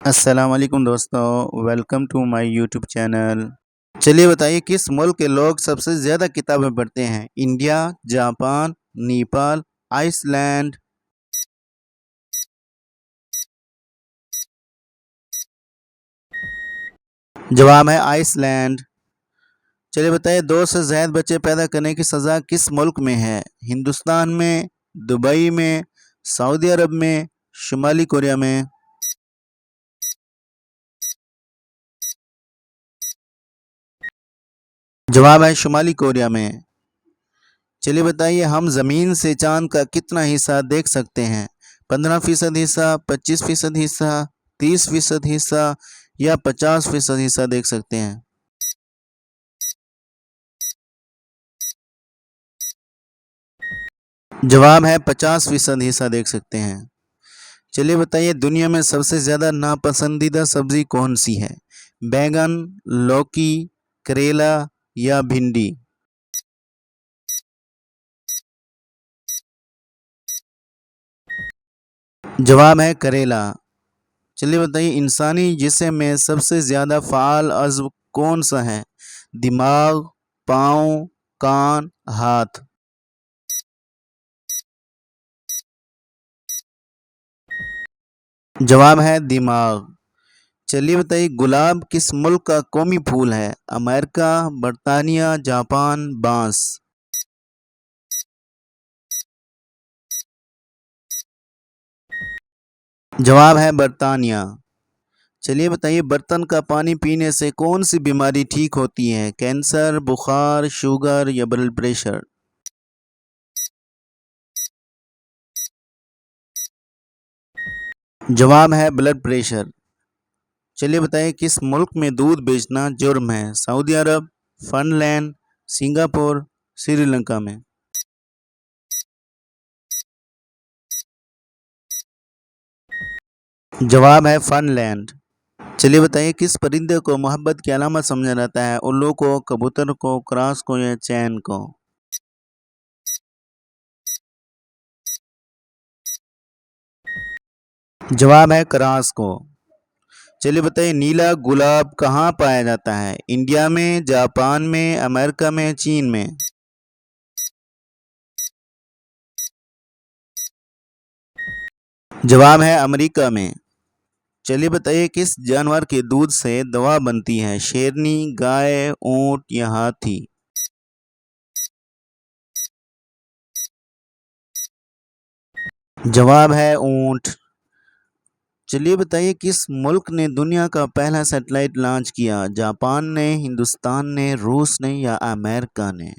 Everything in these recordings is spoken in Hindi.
अस्सलाम वालेकुम दोस्तों, welcome to my YouTube channel. चलिए बताइए किस मुल्क के लोग सबसे ज़्यादा किताबें पढ़ते हैं? India, Japan, Nepal, Iceland. जवाब है आइसलैंड। चलिए बताइए दो से ज़्यादा बच्चे पैदा करने की सज़ा किस मुल्क में है? हिंदुस्तान में, दुबई में, सऊदी अरब में, शुमाली कोरिया में। जवाब है शुमाली कोरिया में। चलिए बताइए हम ज़मीन से चाँद का कितना हिस्सा देख सकते हैं? 15% हिस्सा, 25% हिस्सा, 30% हिस्सा या 50% हिस्सा देख सकते हैं? जवाब है 50% हिस्सा देख सकते हैं। चलिए बताइए दुनिया में सबसे ज़्यादा नापसंदीदा सब्जी कौन सी है? बैंगन, लौकी, करेला या भिंडी। जवाब है करेला। चलिए बताइए इंसानी जिस्म में सबसे ज़्यादा फ़ाल अज़्व कौन सा है? दिमाग, पाँव, कान, हाथ। जवाब है दिमाग। चलिए बताइए गुलाब किस मुल्क का कौमी फूल है? अमेरिका, बरतानिया, जापान, बांस। जवाब है बरतानिया। चलिए बताइए बर्तन का पानी पीने से कौन सी बीमारी ठीक होती है? कैंसर, बुखार, शुगर या ब्लड प्रेशर। जवाब है ब्लड प्रेशर। चलिए बताइए किस मुल्क में दूध बेचना जुर्म है? सऊदी अरब, फिनलैंड, सिंगापुर, श्रीलंका में। जवाब है फिनलैंड। चलिए बताइए किस परिंदे को मोहब्बत की अलामत समझा जाता है? उल्लू को, कबूतर को, क्रास को या चैन को। जवाब है क्रास को। चलिए बताइए नीला गुलाब कहाँ पाया जाता है? इंडिया में, जापान में, अमेरिका में, चीन में। जवाब है अमेरिका में। चलिए बताइए किस जानवर के दूध से दवा बनती है? शेरनी, गाय, ऊंट या हाथी। जवाब है ऊंट। चलिए बताइए किस मुल्क ने दुनिया का पहला सैटेलाइट लॉन्च किया? जापान ने, हिंदुस्तान ने, रूस ने या अमेरिका ने।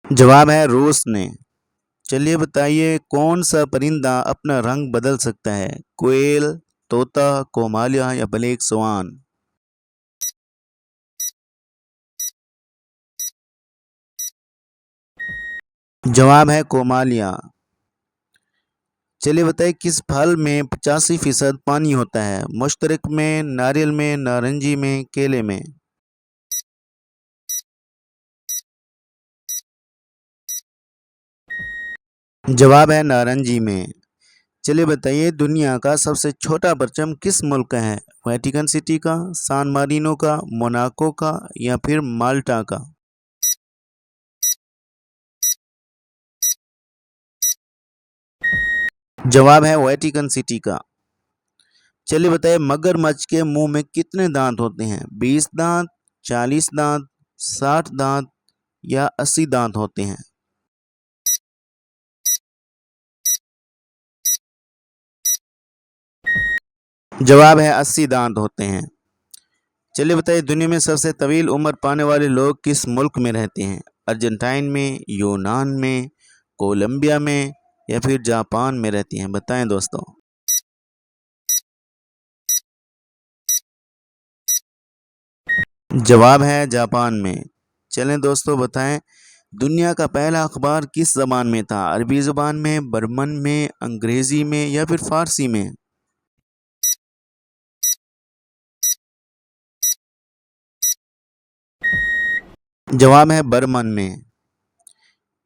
जवाब है रूस ने। चलिए बताइए कौन सा परिंदा अपना रंग बदल सकता है? कोयल, तोता, कोमालिया या ब्लैक स्वान। जवाब है कोमालिया। चलिए बताइए किस फल में 85% पानी होता है? मुश्तरक में, नारियल में, नारंगी में, केले में। जवाब है नारंगी में। चलिए बताइए दुनिया का सबसे छोटा परचम किस मुल्क का है? वेटिकन सिटी का, सान मारिनो का, मोनाको का या फिर माल्टा का। जवाब है वेटिकन सिटी का। चलिए बताइए मगरमच्छ के मुंह में कितने दांत होते हैं? 20 दांत, 40 दांत, 60 दांत या 80 दांत होते हैं? जवाब है 80 दांत होते हैं। चलिए बताइए दुनिया में सबसे तवील उम्र पाने वाले लोग किस मुल्क में रहते हैं? अर्जेंटाइन में, यूनान में, कोलंबिया में या फिर जापान में रहती हैं? बताएं दोस्तों। जवाब है जापान में। चलें दोस्तों बताएं दुनिया का पहला अखबार किस ज़बान में था? अरबी ज़बान में, बर्मन में, अंग्रेज़ी में या फिर फ़ारसी में? जवाब है बर्मन में।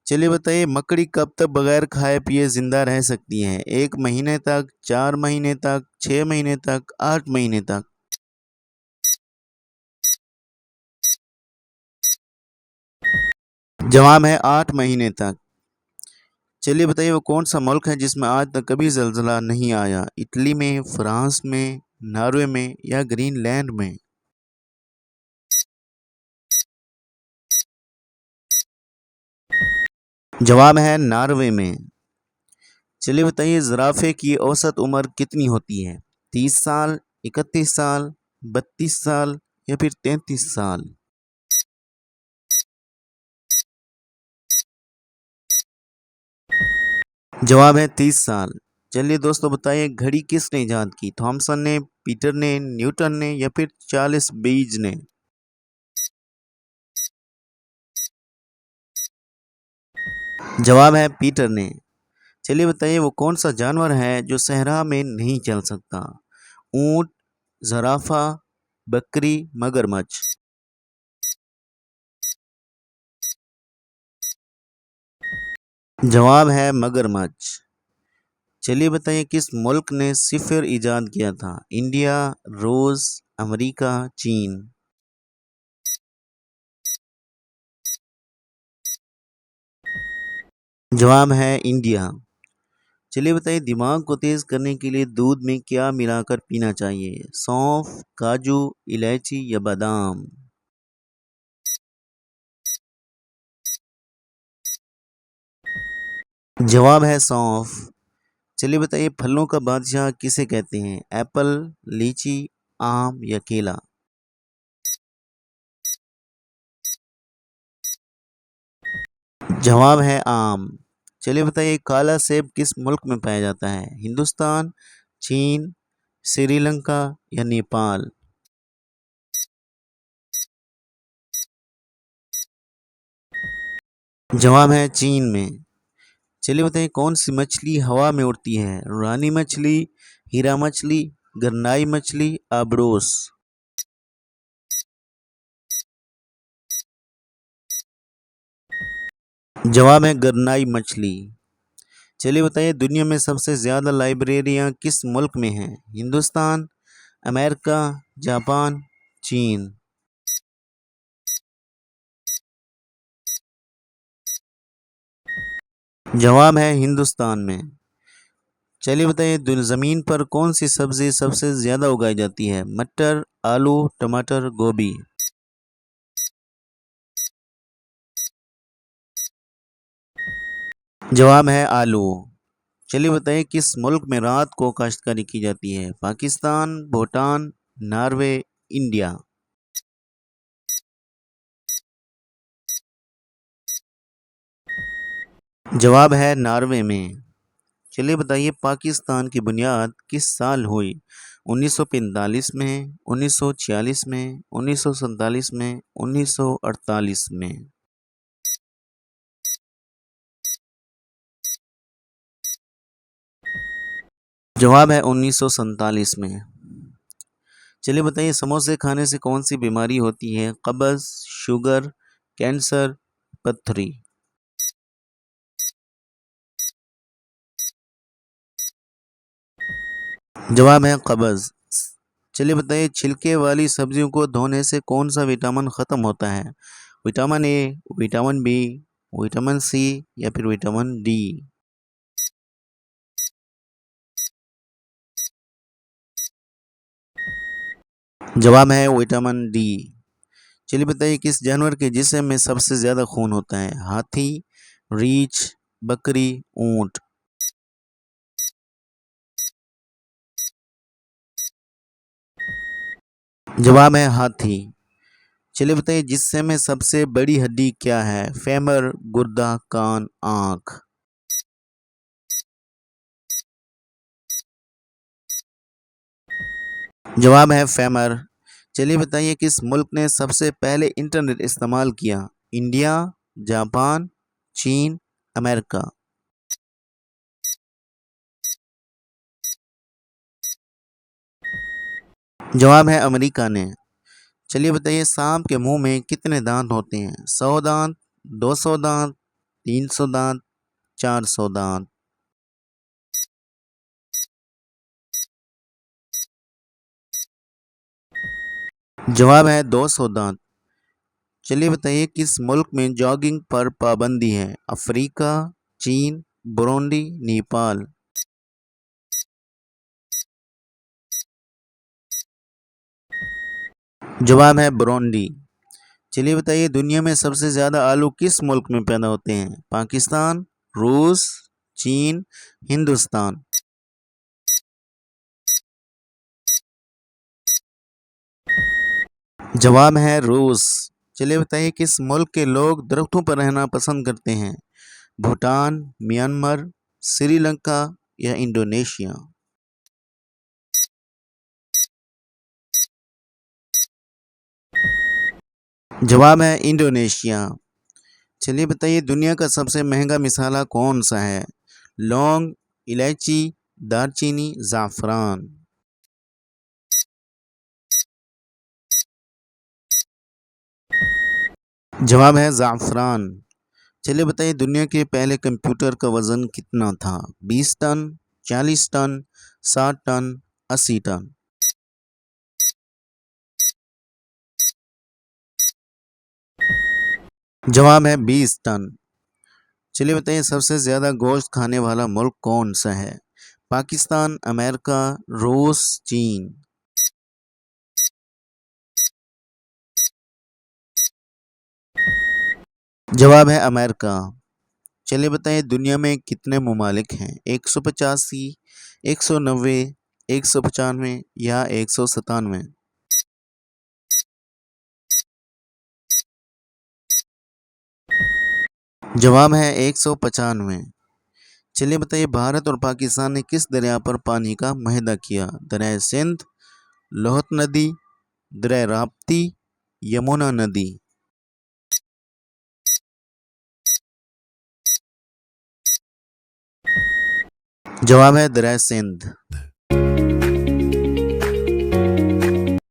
चलिए बताइए, मकड़ी कब तक बगैर खाए पिए जिंदा रह सकती है? 1 महीने तक, 4 महीने तक, 6 महीने तक, 8 महीने तक? जवाब है 8 महीने तक। चलिए बताइए, वो कौन सा मुल्क है जिसमें आज तक कभी जलजला नहीं आया? इटली में, फ्रांस में, नॉर्वे में या ग्रीनलैंड में? जवाब है नॉर्वे में। चलिए बताइए, ज़राफ़े की औसत उम्र कितनी होती है? 30 साल, 31 साल, 32 साल या फिर 33 साल? जवाब है 30 साल। चलिए दोस्तों बताइए, घड़ी किसने इजाद की? थॉमसन ने, पीटर ने, न्यूटन ने या फिर चार्ल्स बेज ने? जवाब है पीटर ने। चलिए बताइए, वो कौन सा जानवर है जो सहरा में नहीं चल सकता? ऊंट, जराफा, बकरी, मगरमच्छ? जवाब है मगरमच्छ। चलिए बताइए, किस मुल्क ने सिफर इजाद किया था? इंडिया, रूस, अमेरिका, चीन? जवाब है इंडिया। चलिए बताइए, दिमाग को तेज करने के लिए दूध में क्या मिलाकर पीना चाहिए? सौंफ, काजू, इलायची या बादाम? जवाब है सौंफ। चलिए बताइए, फलों का बादशाह किसे कहते हैं? एप्पल, लीची, आम या केला? जवाब है आम। चलिए बताइए, काला सेब किस मुल्क में पाया जाता है? हिंदुस्तान, चीन, श्रीलंका या नेपाल? जवाब है चीन में। चलिए बताइए, कौन सी मछली हवा में उड़ती है? रानी मछली, हीरा मछली, गरनाई मछली, आबरोस? जवाब है गरनाई मछली। चलिए बताइए, दुनिया में सबसे ज़्यादा लाइब्रेरियां किस मुल्क में हैं? हिंदुस्तान, अमेरिका, जापान, चीन? जवाब है हिंदुस्तान में। चलिए बताइए, ज़मीन पर कौन सी सब्ज़ी सबसे ज़्यादा उगाई जाती है? मटर, आलू, टमाटर, गोभी? जवाब है आलू। चलिए बताइए, किस मुल्क में रात को काश्तकारी की जाती है? Pakistan, Bhutan, Norway, India? जवाब है नॉर्वे में। चलिए बताइए, पाकिस्तान की बुनियाद किस साल हुई? 1945 में, 1946 में, 1947 में, 1948 में? जवाब है 1947 में। चलिए बताइए, समोसे खाने से कौन सी बीमारी होती है? कब्ज़, शुगर, कैंसर, पथरी? जवाब है कब्ज़। चलिए बताइए, छिलके वाली सब्जियों को धोने से कौन सा विटामिन ख़त्म होता है? Vitamin A, vitamin B, vitamin C या फिर विटामिन डी? जवाब है विटामिन डी। चलिए बताइए, किस जानवर के जिस्म में सबसे ज़्यादा खून होता है? हाथी, रीछ, बकरी, ऊंट? जवाब है हाथी। चलिए बताइए, जिस्म में सबसे बड़ी हड्डी क्या है? फेमर, गुर्दा, कान, आँख? जवाब है फेमर। चलिए बताइए, किस मुल्क ने सबसे पहले इंटरनेट इस्तेमाल किया? इंडिया, जापान, चीन, अमेरिका? जवाब है अमेरिका ने। चलिए बताइए, सांप के मुंह में कितने दांत होते हैं? 100 दांत, 200 दांत, 300 दांत, 400 दांत। जवाब है 200 दांत। चलिए बताइए किस मुल्क में जॉगिंग पर पाबंदी है? अफ्रीका, चीन, बुरुंडी, नेपाल। जवाब है बुरुंडी। चलिए बताइए दुनिया में सबसे ज्यादा आलू किस मुल्क में पैदा होते हैं? पाकिस्तान, रूस, चीन, हिंदुस्तान। जवाब है रूस। चलिए बताइए किस मुल्क के लोग दरख्तों पर रहना पसंद करते हैं? भूटान, म्यांमार, श्रीलंका या इंडोनेशिया। जवाब है इंडोनेशिया। चलिए बताइए दुनिया का सबसे महंगा मसाला कौन सा है? लौंग, इलायची, दालचीनी, ज़ाफ़रान। जवाब है ज़ाफ़रान। चलिए बताइए दुनिया के पहले कंप्यूटर का वजन कितना था? 20 टन, 40 टन, 60 टन, 80 टन। जवाब है 20 टन। चलिए बताइए सबसे ज़्यादा गोश्त खाने वाला मुल्क कौन सा है? पाकिस्तान, अमेरिका, रूस, चीन। जवाब है अमेरिका। चलिए बताइए दुनिया में कितने ममालिक हैं? 185, 190, 195 या 197। जवाब है 195। चलिए बताइए भारत और पाकिस्तान ने किस दरिया पर पानी का मुआहदा किया? दरिया सिंध, लोहित नदी, दरिया राप्ती, यमुना नदी। जवाब है दरिया सिंध।